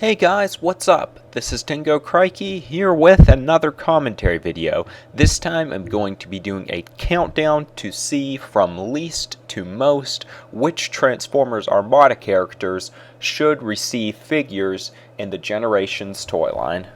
Hey guys, what's up? This is Tingo Crikey here with another commentary video. This time I'm going to be doing a countdown to see from least to most which Transformers Armada characters should receive figures in the Generations toy line.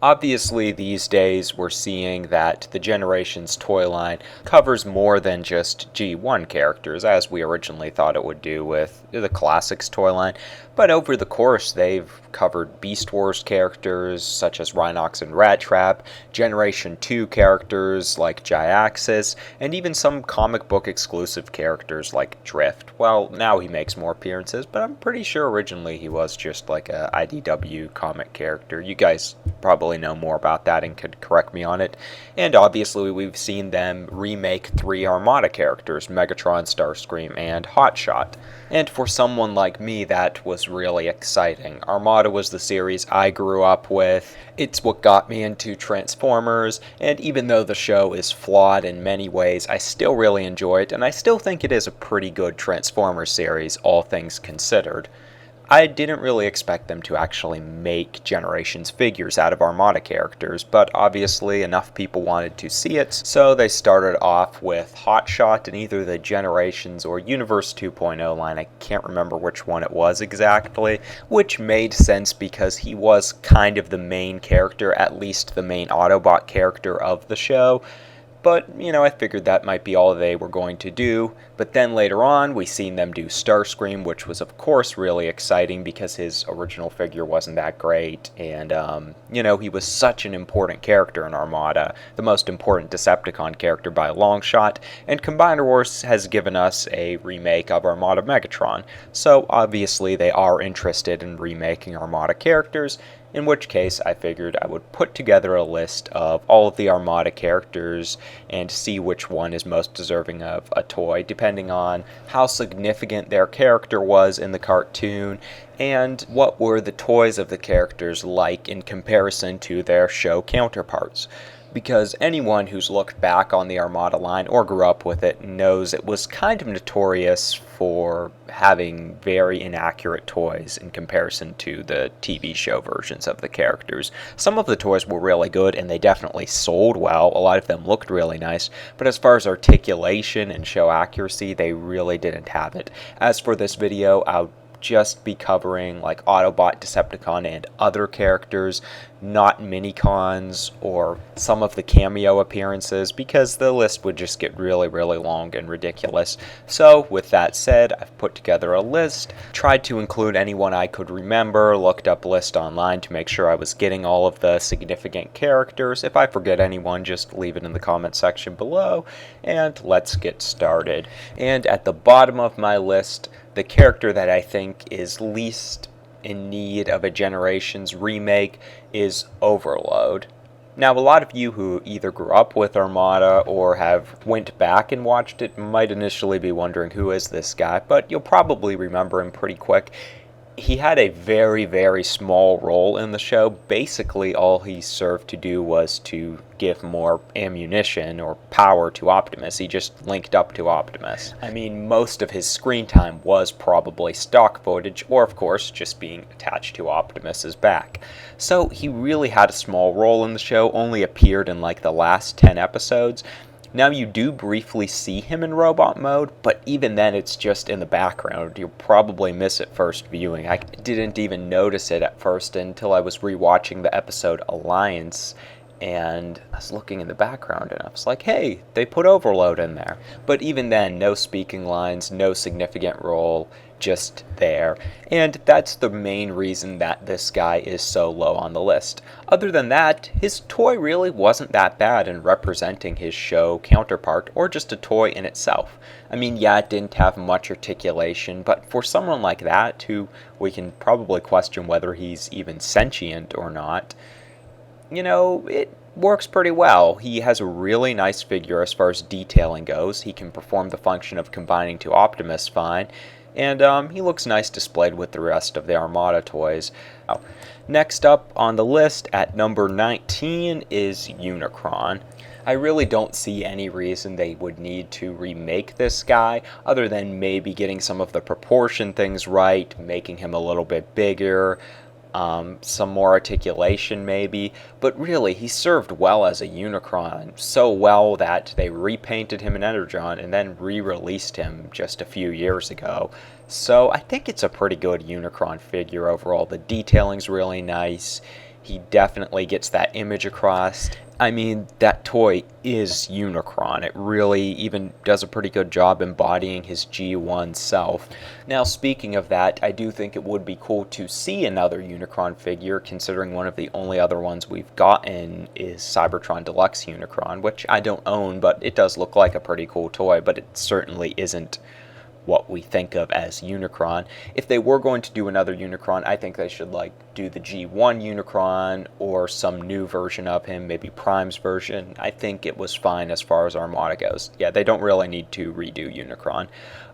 Obviously, these days we're seeing that the Generations toy line covers more than just G1 characters, as we originally thought it would do with the Classics toy line. But over the course, they've covered Beast Wars characters such as Rhinox and Rat Trap, Generation 2 characters like Jyaxis, and even some comic book exclusive characters like Drift. Well, now he makes more appearances, but I'm pretty sure originally he was just like a IDW comic character. You guys probably know more about that and could correct me on it. And obviously we've seen them remake 3 Armada characters, Megatron, Starscream, and Hotshot. And for someone like me, that was really exciting. Armada was the series I grew up with. It's what got me into Transformers, and even though the show is flawed in many ways, I still really enjoy it, and I still think it is a pretty good Transformers series, all things considered. I didn't really expect them to actually make Generations figures out of Armada characters, but obviously enough people wanted to see it, so they started off with Hotshot in either the Generations or Universe 2.0 line. I can't remember which one it was exactly, which made sense because he was kind of the main character, at least the main Autobot character of the show. But, I figured that might be all they were going to do. But then later on, we seen them do Starscream, which was, of course, really exciting because his original figure wasn't that great. And, he was such an important character in Armada, the most important Decepticon character by a long shot. And Combiner Wars has given us a remake of Armada Megatron. So, obviously, they are interested in remaking Armada characters. In which case, I figured I would put together a list of all of the Armada characters and see which one is most deserving of a toy, depending on how significant their character was in the cartoon and what were the toys of the characters like in comparison to their show counterparts. Because anyone who's looked back on the Armada line or grew up with it knows it was kind of notorious for having very inaccurate toys in comparison to the TV show versions of the characters. Some of the toys were really good and they definitely sold well. A lot of them looked really nice, but as far as articulation and show accuracy, they really didn't have it. As for this video, I'll just be covering like Autobot, Decepticon, and other characters, not Minicons or some of the cameo appearances, because the list would just get really, really long and ridiculous. So with that said, I've put together a list, tried to include anyone I could remember, looked up a list online to make sure I was getting all of the significant characters. If I forget anyone, just leave it in the comment section below, and let's get started. And at the bottom of my list, the character that I think is least in need of a Generations remake is Overload. Now, a lot of you who either grew up with Armada or have went back and watched it might initially be wondering who is this guy, but you'll probably remember him pretty quick. He had a very, very small role in the show. Basically, all he served to do was to give more ammunition or power to Optimus. He just linked up to Optimus. I mean, most of his screen time was probably stock footage, or of course, just being attached to Optimus's back. So he really had a small role in the show, only appeared in like the last 10 episodes. Now you do briefly see him in robot mode, but even then it's just in the background. You'll probably miss it first viewing. I didn't even notice it at first until I was rewatching the episode Alliance, and I was looking in the background and I was like, hey, they put Overload in there. But even then, no speaking lines, no significant role, just there. And that's the main reason that this guy is so low on the list. Other than that, his toy really wasn't that bad in representing his show counterpart, or just a toy in itself. I mean, yeah, it didn't have much articulation, but for someone like that, who we can probably question whether he's even sentient or not, it works pretty well. He has a really nice figure as far as detailing goes. He can perform the function of combining to Optimus fine, and he looks nice displayed with the rest of the Armada toys. Next up on the list at number 19 is Unicron. I really don't see any reason they would need to remake this guy, other than maybe getting some of the proportion things right, making him a little bit bigger, some more articulation maybe, but really he served well as a Unicron, so well that they repainted him in Energon and then re-released him just a few years ago. So I think it's a pretty good Unicron figure overall. The detailing's really nice. He definitely gets that image across. I mean, that toy is Unicron. It really even does a pretty good job embodying his G1 self. Now, speaking of that, I do think it would be cool to see another Unicron figure, considering one of the only other ones we've gotten is Cybertron Deluxe Unicron, which I don't own, but it does look like a pretty cool toy, but it certainly isn't what we think of as Unicron. If they were going to do another Unicron, I think they should do the G1 Unicron or some new version of him, maybe Prime's version. I think it was fine as far as Armada goes. Yeah, they don't really need to redo Unicron.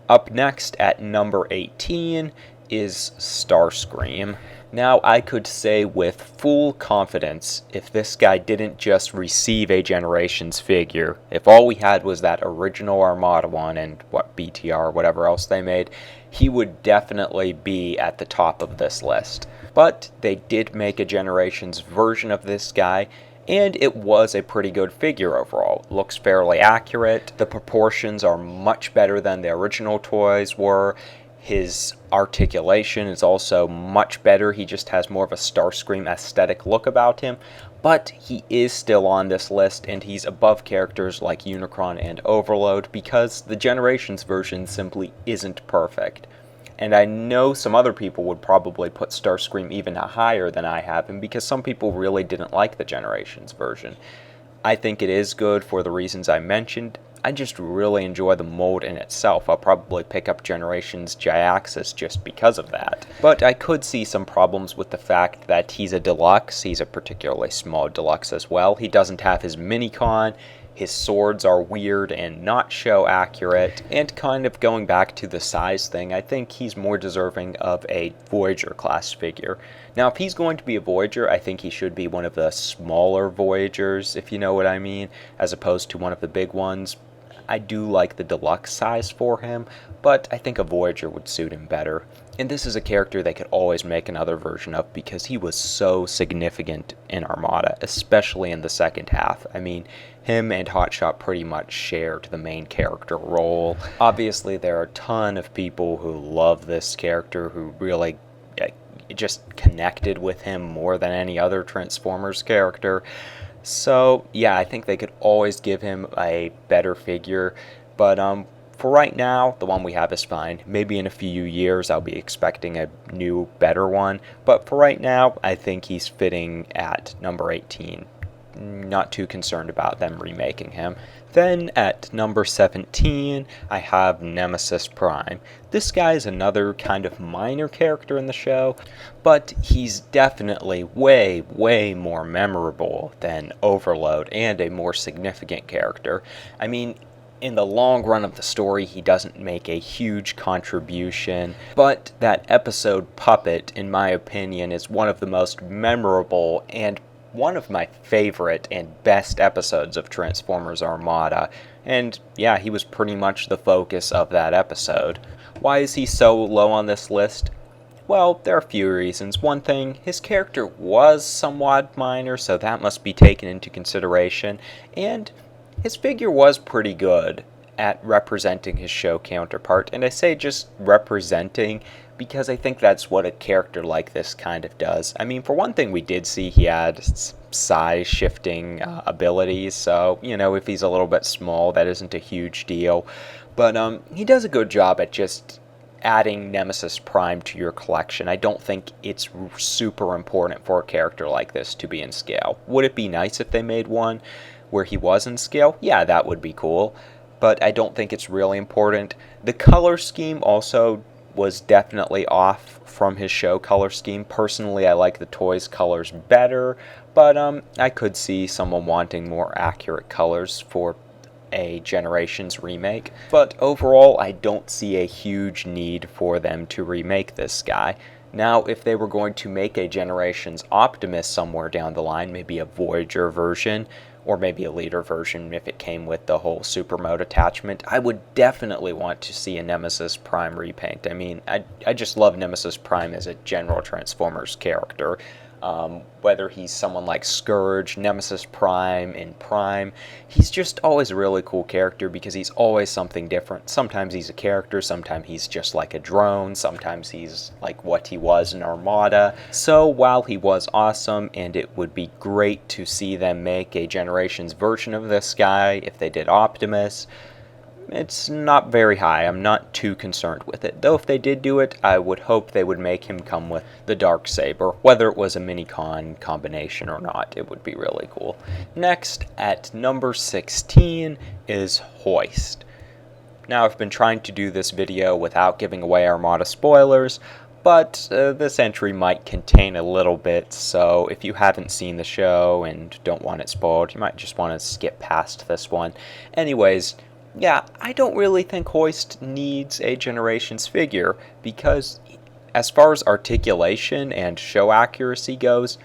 Up next at number 18 is Starscream. Now, I could say with full confidence, if this guy didn't just receive a Generations figure, if all we had was that original Armada one and what BTR, whatever else they made, he would definitely be at the top of this list. But they did make a Generations version of this guy, and it was a pretty good figure overall. It looks fairly accurate, the proportions are much better than the original toys were. His articulation is also much better. He just has more of a Starscream aesthetic look about him. But he is still on this list, and he's above characters like Unicron and Overload because the Generations version simply isn't perfect. And I know some other people would probably put Starscream even higher than I have him because some people really didn't like the Generations version. I think it is good for the reasons I mentioned. I just really enjoy the mold in itself. I'll probably pick up Generations Jyaxus just because of that. But I could see some problems with the fact that he's a deluxe. He's a particularly small deluxe as well. He doesn't have his Minicon. His swords are weird and not show accurate. And kind of going back to the size thing, I think he's more deserving of a Voyager class figure. Now, if he's going to be a Voyager, I think he should be one of the smaller Voyagers, if you know what I mean, as opposed to one of the big ones. I do like the deluxe size for him, but I think a Voyager would suit him better. And this is a character they could always make another version of because he was so significant in Armada, especially in the second half. I mean, him and Hotshot pretty much shared the main character role. Obviously, there are a ton of people who love this character, who really just connected with him more than any other Transformers character. So, yeah, I think they could always give him a better figure, but for right now, the one we have is fine. Maybe in a few years I'll be expecting a new, better one, but for right now, I think he's fitting at number 18. Not too concerned about them remaking him. Then at number 17, I have Nemesis Prime. This guy is another kind of minor character in the show, but he's definitely way, way more memorable than Overload and a more significant character. I mean, in the long run of the story, he doesn't make a huge contribution, but that episode Puppet, in my opinion, is one of the most memorable and one of my favorite and best episodes of Transformers Armada, and yeah, he was pretty much the focus of that episode. Why is he so low on this list? Well, there are a few reasons. One thing, his character was somewhat minor, so that must be taken into consideration, and his figure was pretty good at representing his show counterpart, and I say just representing because I think that's what a character like this kind of does. I mean, for one thing, we did see he had size shifting abilities, so, you know, if he's a little bit small, that isn't a huge deal. But he does a good job at just adding Nemesis Prime to your collection. I don't think it's super important for a character like this to be in scale. Would it be nice if they made one where he was in scale? Yeah, that would be cool, but I don't think it's really important. The color scheme also was definitely off from his show color scheme. Personally, I like the toys' colors better, but I could see someone wanting more accurate colors for a Generations remake. But overall, I don't see a huge need for them to remake this guy. Now, if they were going to make a Generations Optimus somewhere down the line, maybe a Voyager version, or maybe a leader version if it came with the whole super mode attachment. I would definitely want to see a Nemesis Prime repaint. I mean, I just love Nemesis Prime as a general Transformers character. Whether he's someone like Scourge, Nemesis Prime, and Prime, he's just always a really cool character because he's always something different. Sometimes he's a character, sometimes he's just like a drone, sometimes he's like what he was in Armada. So while he was awesome, and it would be great to see them make a Generations version of this guy if they did Optimus, it's not very high. I'm not too concerned with it. Though if they did do it, I would hope they would make him come with the Darksaber. Whether it was a mini-con combination or not, it would be really cool. Next, at number 16, is Hoist. Now, I've been trying to do this video without giving away Armada spoilers, but this entry might contain a little bit, so if you haven't seen the show and don't want it spoiled, you might just want to skip past this one. Anyways, yeah, I don't really think Hoist needs a Generations figure, because as far as articulation and show accuracy goes,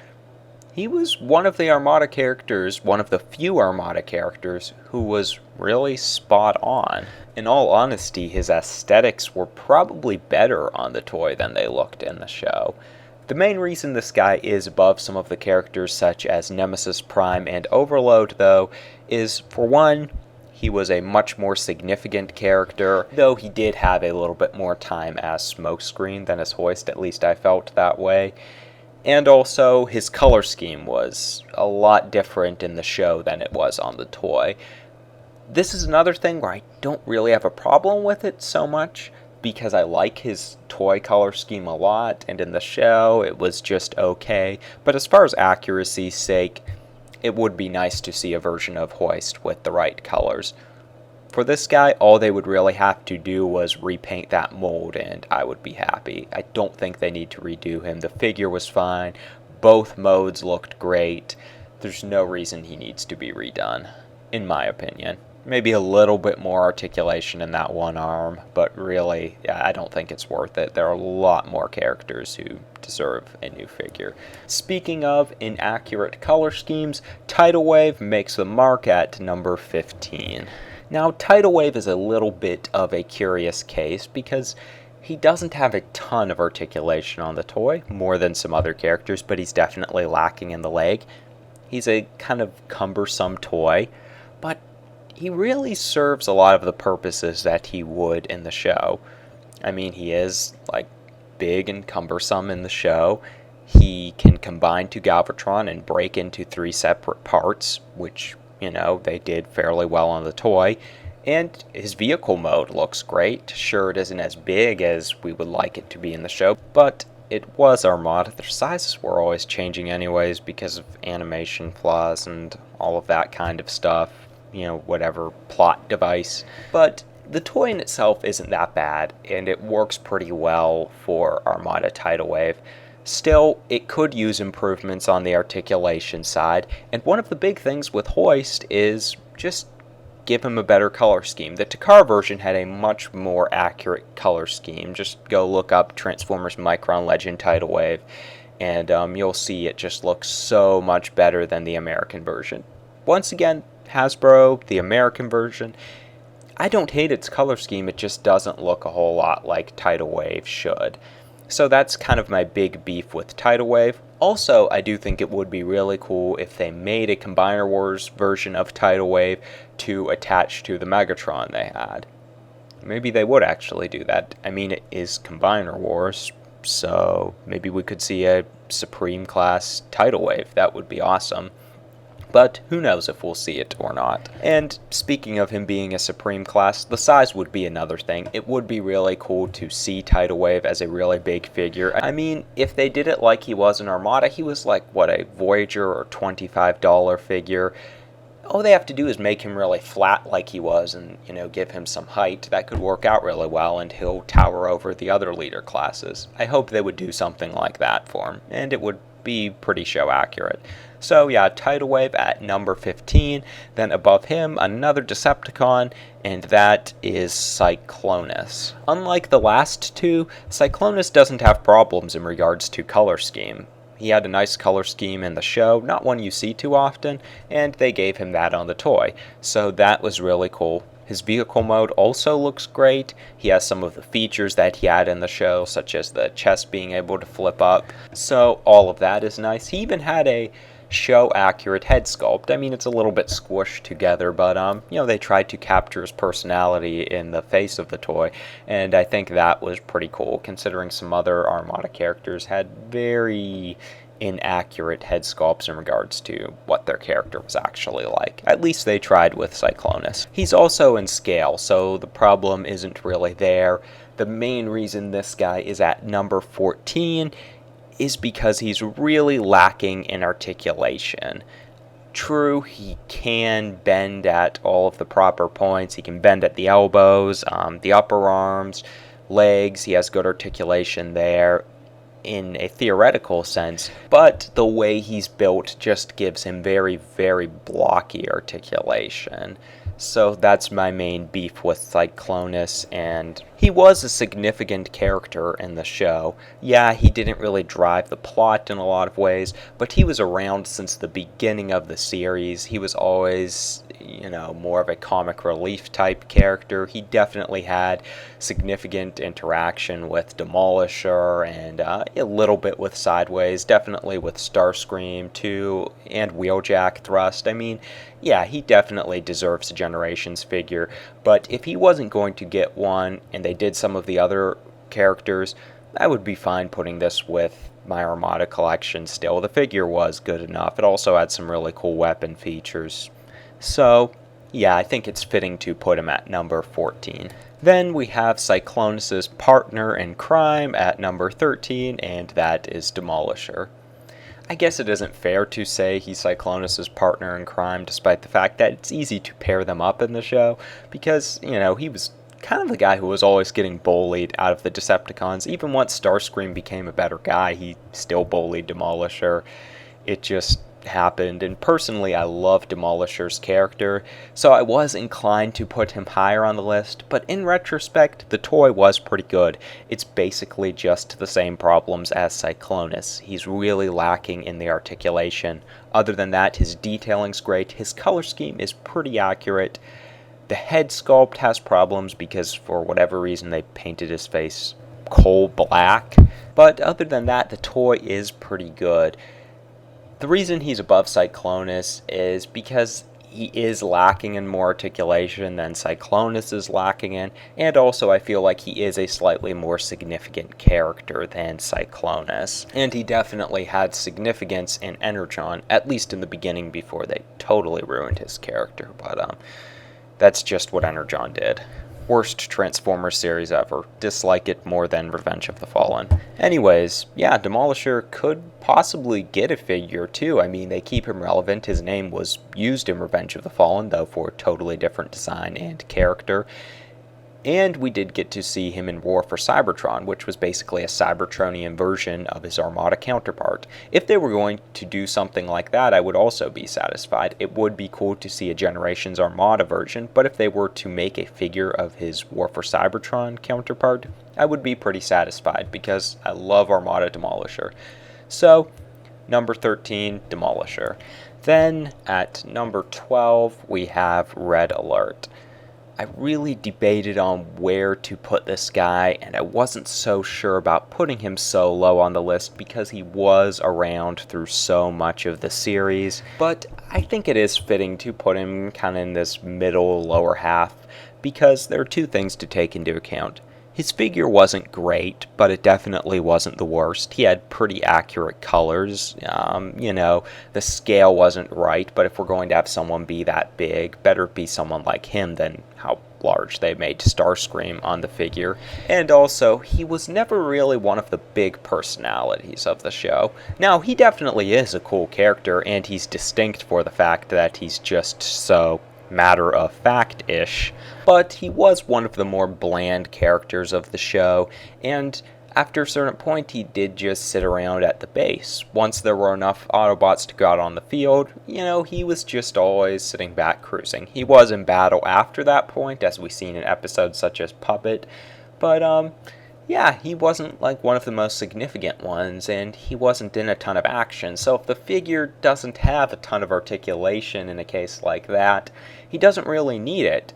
he was one of the Armada characters, one of the few Armada characters, who was really spot on. In all honesty, his aesthetics were probably better on the toy than they looked in the show. The main reason this guy is above some of the characters such as Nemesis Prime and Overload, though, is, for one, he was a much more significant character, though he did have a little bit more time as Smokescreen than as Hoist, at least I felt that way. And also, his color scheme was a lot different in the show than it was on the toy. This is another thing where I don't really have a problem with it so much, because I like his toy color scheme a lot, and in the show it was just okay. But as far as accuracy's sake, it would be nice to see a version of Hoist with the right colors. For this guy, all they would really have to do was repaint that mold, and I would be happy. I don't think they need to redo him. The figure was fine. Both modes looked great. There's no reason he needs to be redone, in my opinion. Maybe a little bit more articulation in that one arm, but really, I don't think it's worth it. There are a lot more characters who deserve a new figure. Speaking of inaccurate color schemes, Tidal Wave makes the mark at number 15. Now, Tidal Wave is a little bit of a curious case because he doesn't have a ton of articulation on the toy, more than some other characters, but he's definitely lacking in the leg. He's a kind of cumbersome toy, but he really serves a lot of the purposes that he would in the show. I mean, he is, like, big and cumbersome in the show. He can combine to Galvatron and break into 3 separate parts, which, you know, they did fairly well on the toy. And his vehicle mode looks great. Sure, it isn't as big as we would like it to be in the show, but it was Armada. Their sizes were always changing anyways because of animation flaws and all of that kind of stuff. You know, whatever plot device. But the toy in itself isn't that bad, and it works pretty well for Armada Tidal Wave. Still, it could use improvements on the articulation side, and one of the big things with Hoist is just give him a better color scheme. The Takar version had a much more accurate color scheme. Just go look up Transformers Micron Legend Tidal Wave, and you'll see it just looks so much better than the American version. Once again, Hasbro, the American version, I don't hate its color scheme, it just doesn't look a whole lot like Tidal Wave should. So that's kind of my big beef with Tidal Wave. Also, I do think it would be really cool if they made a Combiner Wars version of Tidal Wave to attach to the Megatron they had. Maybe they would actually do that. I mean, it is Combiner Wars, so maybe we could see a Supreme class Tidal Wave. That would be awesome. But who knows if we'll see it or not. And speaking of him being a Supreme class, the size would be another thing. It would be really cool to see Tidal Wave as a really big figure. I mean, if they did it like he was in Armada, he was like, what, a Voyager or $25 figure. All they have to do is make him really flat like he was and, you know, give him some height. That could work out really well, and he'll tower over the other leader classes. I hope they would do something like that for him, and it would be pretty show accurate. So yeah, Tidal Wave at number 15. Then above him, another Decepticon, and that is Cyclonus. Unlike the last two, Cyclonus doesn't have problems in regards to color scheme. He had a nice color scheme in the show, not one you see too often, and they gave him that on the toy, so that was really cool. His vehicle mode also looks great. He has some of the features that he had in the show, such as the chest being able to flip up, so all of that is nice. He even had a show-accurate head sculpt. I mean, it's a little bit squished together, but, they tried to capture his personality in the face of the toy, and I think that was pretty cool, considering some other Armada characters had very inaccurate head sculpts in regards to what their character was actually like. At least they tried with Cyclonus. He's also in scale, so the problem isn't really there. The main reason this guy is at number 14 is because he's really lacking in articulation. True, he can bend at all of the proper points. He can bend at the elbows, the upper arms, legs. He has good articulation there in a theoretical sense, but the way he's built just gives him very, very blocky articulation. So that's my main beef with Cyclonus, and he was a significant character in the show. Yeah, he didn't really drive the plot in a lot of ways, but he was around since the beginning of the series. He was always, more of a comic relief type character. He definitely had significant interaction with Demolisher and a little bit with Sideways, definitely with Starscream too, and Wheeljack Thrust. I mean, yeah, he definitely deserves a Generations figure, but if he wasn't going to get one and they did some of the other characters, I would be fine putting this with my Armada collection still. The figure was good enough. It also had some really cool weapon features. So, yeah, I think it's fitting to put him at number 14. Then we have Cyclonus' partner in crime at number 13, and that is Demolisher. I guess it isn't fair to say he's Cyclonus' partner in crime, despite the fact that it's easy to pair them up in the show, because, he was kind of the guy who was always getting bullied out of the Decepticons. Even once Starscream became a better guy, he still bullied Demolisher. It just happened, and personally I love Demolisher's character, so I was inclined to put him higher on the list, but in retrospect, the toy was pretty good. It's basically just the same problems as Cyclonus. He's really lacking in the articulation. Other than that, his detailing's great, his color scheme is pretty accurate. The head sculpt has problems because for whatever reason they painted his face coal black, but other than that, the toy is pretty good. The reason he's above Cyclonus is because he is lacking in more articulation than Cyclonus is lacking in, and also I feel like he is a slightly more significant character than Cyclonus. And he definitely had significance in Energon, at least in the beginning before they totally ruined his character, but that's just what Energon did. Worst Transformers series ever. Dislike it more than Revenge of the Fallen. Anyways, yeah, Demolisher could possibly get a figure too. I mean, they keep him relevant. His name was used in Revenge of the Fallen, though for a totally different design and character. And we did get to see him in War for Cybertron, which was basically a Cybertronian version of his Armada counterpart. If they were going to do something like that, I would also be satisfied. It would be cool to see a Generations Armada version, but if they were to make a figure of his War for Cybertron counterpart, I would be pretty satisfied because I love Armada Demolisher. So, number 13, Demolisher. Then, at number 12, we have Red Alert. I really debated on where to put this guy, and I wasn't so sure about putting him so low on the list because he was around through so much of the series, but I think it is fitting to put him kind of in this middle lower half because there are two things to take into account. His figure wasn't great, but it definitely wasn't the worst. He had pretty accurate colors. The scale wasn't right, but if we're going to have someone be that big, better be someone like him than how large they made Starscream on the figure. And also, he was never really one of the big personalities of the show. Now, he definitely is a cool character, and he's distinct for the fact that he's just so matter-of-fact-ish, but he was one of the more bland characters of the show, and after a certain point he did just sit around at the base. Once there were enough Autobots to go out on the field, he was just always sitting back cruising. He was in battle after that point, as we've seen in episodes such as Puppet, but yeah, he wasn't like one of the most significant ones, and he wasn't in a ton of action. So if the figure doesn't have a ton of articulation in a case like that, he doesn't really need it,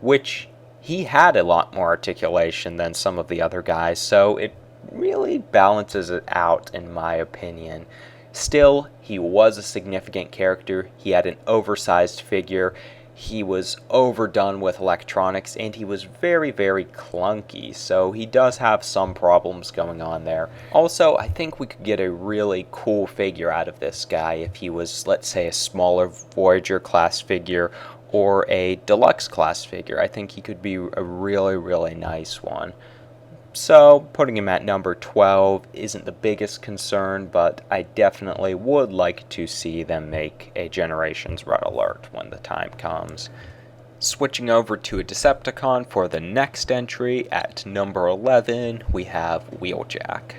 which he had a lot more articulation than some of the other guys, so it really balances it out in my opinion. Still, he was a significant character. He had an oversized figure. He was overdone with electronics, and he was very, very clunky, so he does have some problems going on there. Also, I think we could get a really cool figure out of this guy if he was, let's say, a smaller Voyager class figure or a deluxe class figure. I think he could be a really, really nice one. So, putting him at number 12 isn't the biggest concern, but I definitely would like to see them make a Generations Red Alert when the time comes. Switching over to a Decepticon for the next entry, at number 11, we have Wheeljack.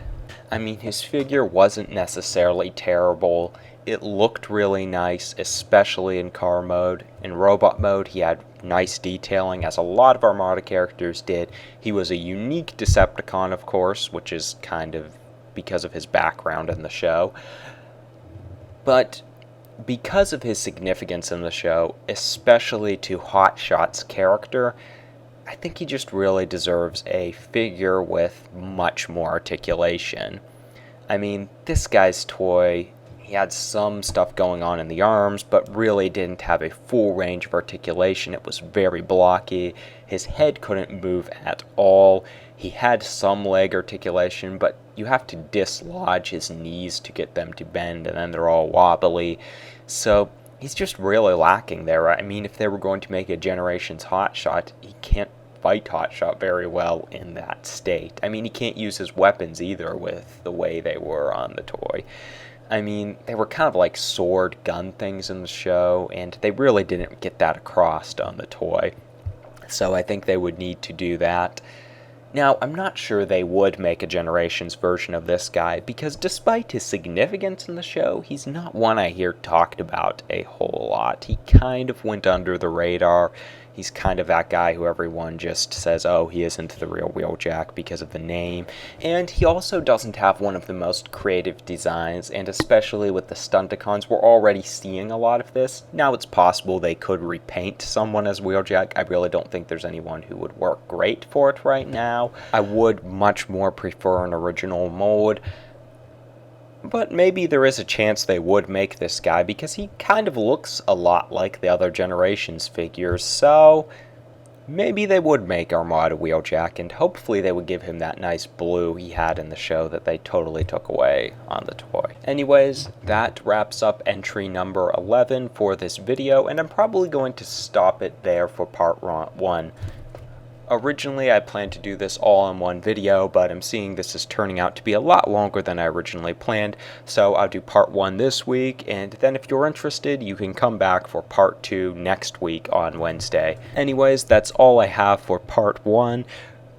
I mean, his figure wasn't necessarily terrible. It looked really nice, especially in car mode. In robot mode, he had nice detailing, as a lot of Armada characters did. He was a unique Decepticon, of course, which is kind of because of his background in the show. But because of his significance in the show, especially to Hotshot's character, I think he just really deserves a figure with much more articulation. I mean, this guy's toy, he had some stuff going on in the arms, but really didn't have a full range of articulation. It was very blocky. His head couldn't move at all. He had some leg articulation, but you have to dislodge his knees to get them to bend, and then they're all wobbly. So he's just really lacking there. I mean, if they were going to make a Generations Hotshot, he can't fight Hotshot very well in that state. I mean, he can't use his weapons either with the way they were on the toy. I mean, they were kind of like sword gun things in the show, and they really didn't get that across on the toy. So I think they would need to do that. Now, I'm not sure they would make a Generations version of this guy, because despite his significance in the show, he's not one I hear talked about a whole lot. He kind of went under the radar. He's kind of that guy who everyone just says, oh, he isn't the real Wheeljack because of the name. And he also doesn't have one of the most creative designs, and especially with the Stunticons, we're already seeing a lot of this. Now it's possible they could repaint someone as Wheeljack. I really don't think there's anyone who would work great for it right now. I would much more prefer an original mold. But maybe there is a chance they would make this guy, because he kind of looks a lot like the other Generations figures, so maybe they would make Armada Wheeljack, and hopefully they would give him that nice blue he had in the show that they totally took away on the toy. Anyways, that wraps up entry number 11 for this video, and I'm probably going to stop it there for part 1. Originally, I planned to do this all in one video, but I'm seeing this is turning out to be a lot longer than I originally planned, so I'll do part 1 this week, and then if you're interested, you can come back for part 2 next week on Wednesday. Anyways, that's all I have for part 1.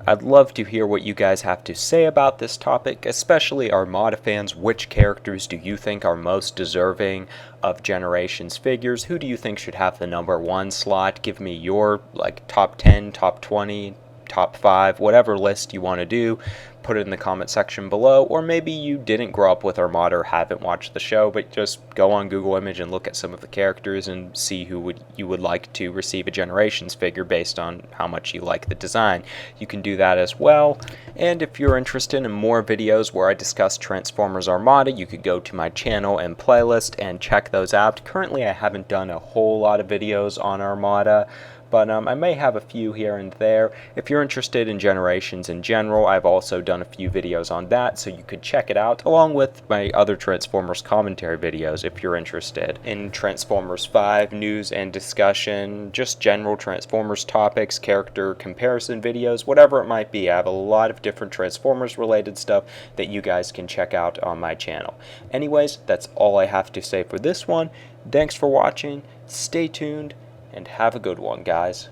I'd love to hear what you guys have to say about this topic, especially Armada fans. Which characters do you think are most deserving of Generations figures? Who do you think should have the number 1 slot? Give me your top 10, top 20, top 5, whatever list you want to do. Put it in the comment section below, or maybe you didn't grow up with Armada or haven't watched the show, but just go on Google Image and look at some of the characters and see who you would like to receive a Generations figure based on how much you like the design. You can do that as well. And if you're interested in more videos where I discuss Transformers Armada, you could go to my channel and playlist and check those out. Currently I haven't done a whole lot of videos on Armada, but I may have a few here and there. If you're interested in Generations in general, I've also done a few videos on that, so you could check it out, along with my other Transformers commentary videos if you're interested in Transformers 5 news and discussion, just general Transformers topics, character comparison videos, whatever it might be. I have a lot of different Transformers related stuff that you guys can check out on my channel. Anyways, that's all I have to say for this one. Thanks for watching, stay tuned, and have a good one, guys.